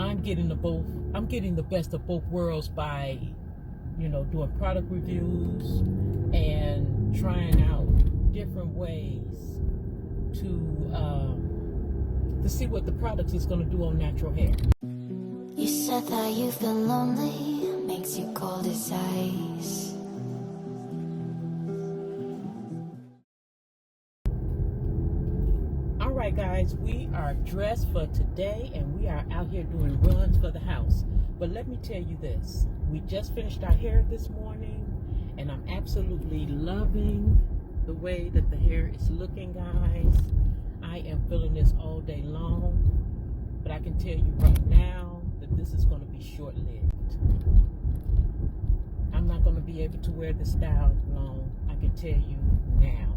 I'm getting the best of both worlds by, doing product reviews and trying out different ways to see what the product is going to do on natural hair. You said that you feel lonely, makes you cold as ice. All right, guys, we are dressed for today and we are out here doing runs for the house. But let me tell you this, we just finished our hair this morning and I'm absolutely loving the way that the hair is looking, guys. I am feeling this all day long, but I can tell you right now that this is going to be short-lived. I'm not going to be able to wear this style long, I can tell you now.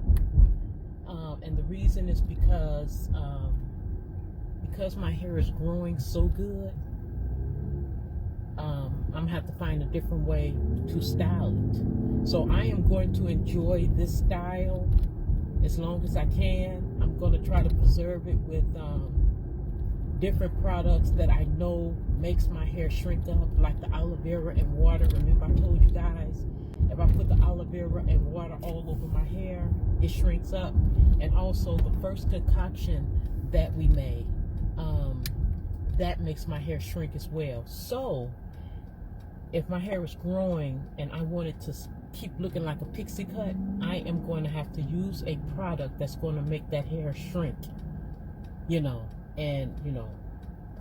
And the reason is because my hair is growing so good, I'm going to have to find a different way to style it. So I am going to enjoy this style as long as I can. I'm going to try to preserve it with different products that I know makes my hair shrink up, like the aloe vera and water. Remember I told you guys, if I put the aloe vera and water all over my hair, it shrinks up. And also the first concoction that we made, that makes my hair shrink as well. So if my hair is growing and I want it to keep looking like a pixie cut, I am going to have to use a product that's going to make that hair shrink, and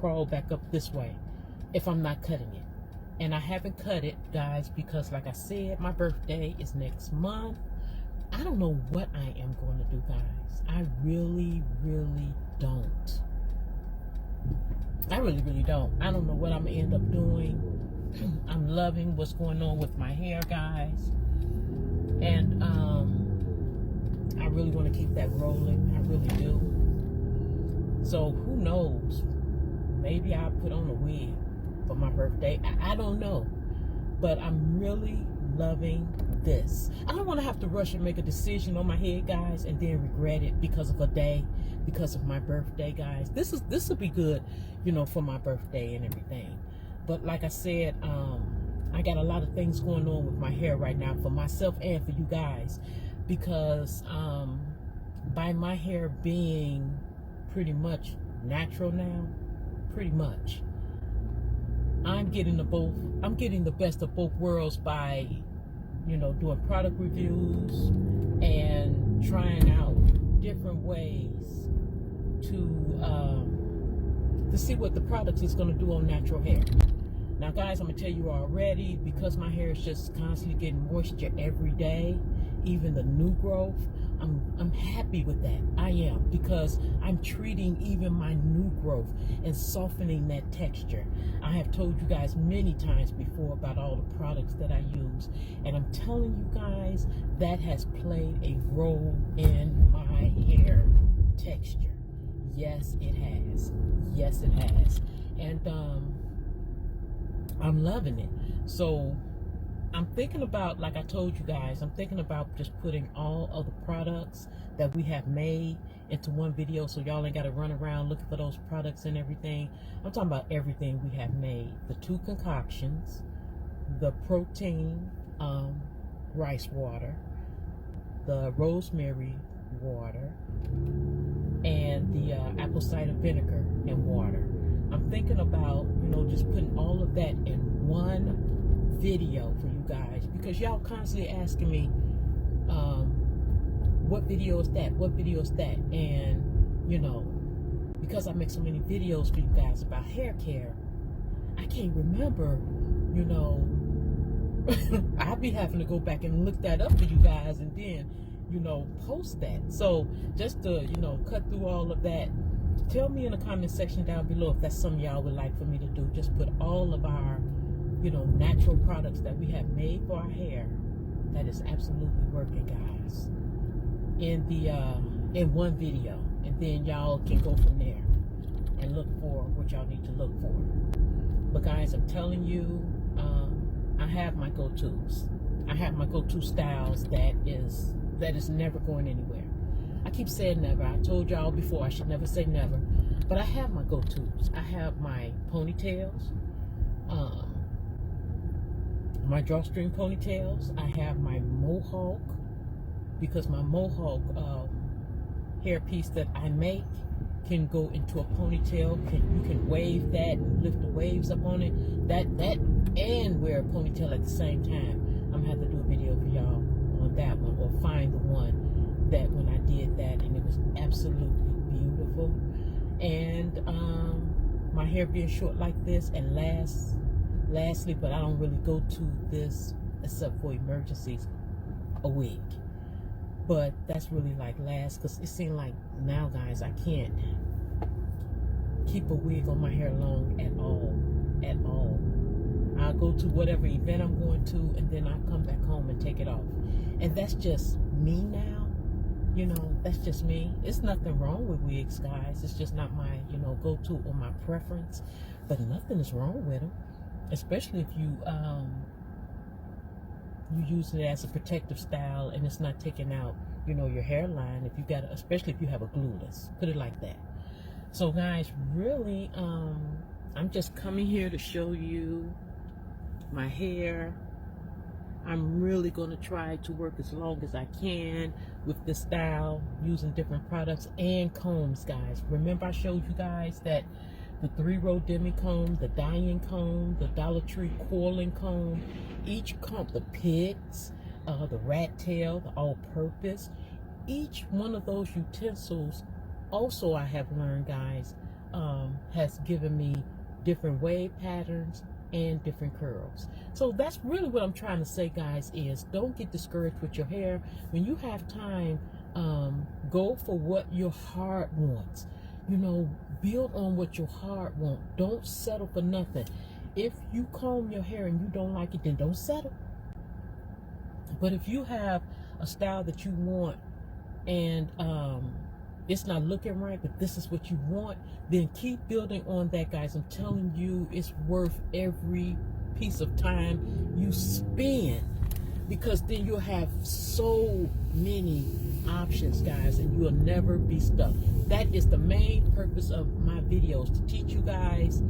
crawl back up this way if I'm not cutting it. And I haven't cut it, guys, because like I said, my birthday is next month. I don't know what I am going to do, guys. I really don't. I really don't. I don't know what I'm going to end up doing. I'm loving what's going on with my hair, guys. And I really want to keep that rolling. I really do. So who knows? Maybe I'll put on a wig for my birthday. I don't know. But I'm really loving this. I don't want to have to rush and make a decision on my head, guys, and then regret it because of a day, because of my birthday, guys. This will be good, for my birthday and everything. But like I said, I got a lot of things going on with my hair right now for myself and for you guys, because by my hair being pretty much natural now, pretty much, I'm getting the best of both worlds by, doing product reviews and trying out different ways to see what the product is going to do on natural hair. Now, guys, I'm going to tell you already, because my hair is just constantly getting moisture every day, even the new growth, I'm happy with that. I am, because I'm treating even my new growth and softening that texture. I have told you guys many times before about all the products that I use, and I'm telling you guys, that has played a role in my hair texture. Yes, it has. Yes, it has. And I'm loving it. So I'm thinking about, like I told you guys, I'm thinking about just putting all of the products that we have made into one video, so y'all ain't got to run around looking for those products and everything. I'm talking about everything we have made. The 2 concoctions, the protein rice water, the rosemary water, and the apple cider vinegar and water. I'm thinking about, just putting all of that in one video for you guys, because y'all constantly asking me, what video is that? What video is that? And, because I make so many videos for you guys about hair care, I can't remember, I'll be having to go back and look that up for you guys and then, post that. So just to, cut through all of that, tell me in the comment section down below if that's something y'all would like for me to do. Just put all of our, natural products that we have made for our hair that is absolutely working, guys, in one video, and then y'all can go from there and look for what y'all need to look for. But guys, I'm telling you, I have my go-tos. I have my go-to styles that is never going anywhere. I keep saying never. I told y'all before, I should never say never. But I have my go-tos. I have my ponytails, my drawstring ponytails. I have my mohawk, because my mohawk hairpiece that I make can go into a ponytail. You can wave that and lift the waves up on it. That and wear a ponytail at the same time. I'm gonna have to do a video for y'all on that one, or find the one that when I did that, and it was absolutely beautiful. And my hair being short like this, and lastly, but I don't really go to this except for emergencies, a wig. But that's really like last, because it seems like now, guys, I can't keep a wig on my hair long at all. I'll go to whatever event I'm going to, and then I'll come back home and take it off. And that's just me now. You know, that's just me. It's nothing wrong with wigs, guys. It's just not my, go-to or my preference. But nothing is wrong with them, especially if you use it as a protective style and it's not taking out, your hairline. If you got, especially if you have a glueless, put it like that. So, guys, really, I'm just coming here to show you my hair. I'm really going to try to work as long as I can with this style, using different products and combs, guys. Remember I showed you guys that the 3-row demi comb, the dyeing comb, the Dollar Tree coiling comb, each comb, the pigs, the rat tail, the all-purpose, each one of those utensils, also I have learned, guys, has given me different wave patterns and different curls. So that's really what I'm trying to say, guys, is don't get discouraged with your hair. When you have time, go for what your heart wants. Build on what your heart wants. Don't settle for nothing. If you comb your hair and you don't like it, then don't settle. But if you have a style that you want and it's not looking right, but this is what you want, then keep building on that, guys. I'm telling you, it's worth every piece of time you spend, because then you'll have so many options, guys, and you'll never be stuck. That is the main purpose of my videos, to teach you guys,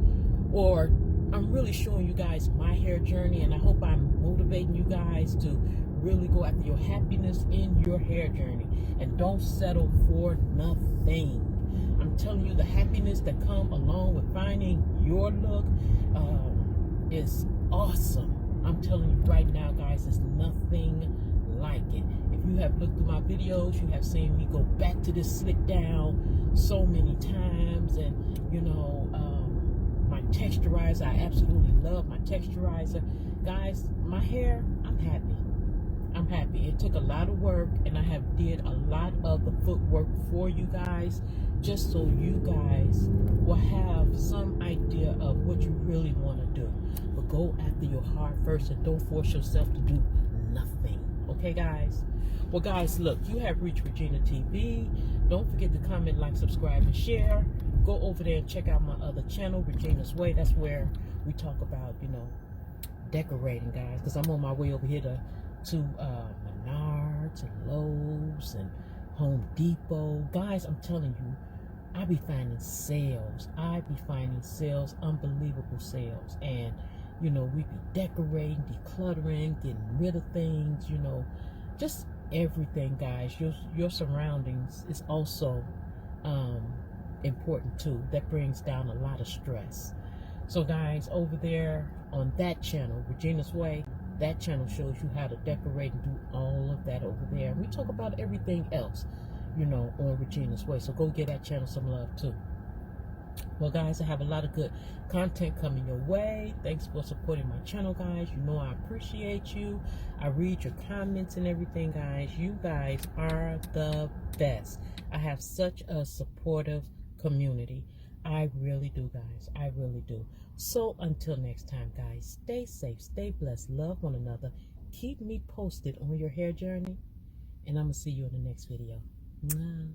or I'm really showing you guys my hair journey, and I hope I'm motivating you guys to really go after your happiness in your hair journey, and don't settle for nothing. I'm telling you, the happiness that come along with finding your look is awesome. I'm telling you right now, guys, there's nothing like it. If you have looked through my videos, you have seen me go back to this slick down so many times, and my texturizer, I absolutely love my texturizer. Guys, my hair, I'm happy. It took a lot of work, and I have did a lot of the footwork for you guys, just so you guys will have some idea of what you really want to do. But go after your heart first, and don't force yourself to do nothing. Okay, guys? Well, guys, look, you have reached Regina TV. Don't forget to comment, like, subscribe, and share. Go over there and check out my other channel, Regina's Way. That's where we talk about, decorating, guys, because I'm on my way over here to Menards and Lowe's and Home Depot. Guys, I'm telling you, I be finding sales. Unbelievable sales. And, we be decorating, decluttering, getting rid of things, just everything, guys. Your surroundings is also important too. That brings down a lot of stress. So, guys, over there on that channel, Regina's Way, that channel shows you how to decorate and do all of that over there. We talk about everything else, on Regina's Way. So go give that channel some love too. Well, guys, I have a lot of good content coming your way. Thanks for supporting my channel, guys. I appreciate you. I read your comments and everything, guys. You guys are the best. I have such a supportive community. I really do, guys. I really do. So until next time, guys, stay safe, stay blessed, love one another. Keep me posted on your hair journey, and I'm going to see you in the next video. Mwah.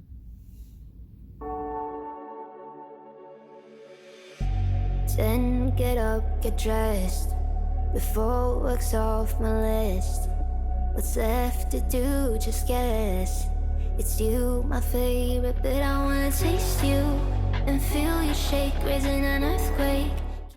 Then get up, get dressed, before work's off my list. What's left to do, just guess. It's you, my favorite, but I wanna taste you. and feel you shake, raising an earthquake.